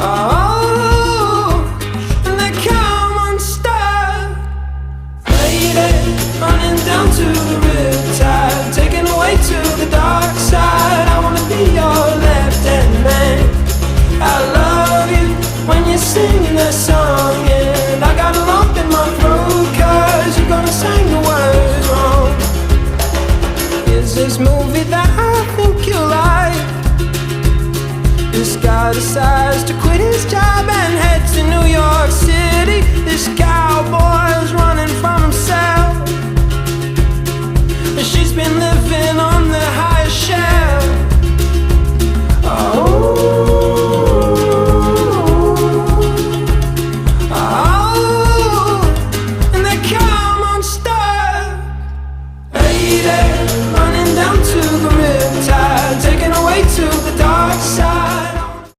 Oh, and they come unstuck. Lady, running down to the riptide, taken away to the dark side. I wanna be your left-hand man. I love you when you're singing that song, and I got a lump in my throat 'cause you're gonna sing the words wrong. Is this movie that I think you like? This guy decides to quit his job and head to New York City. This cowboy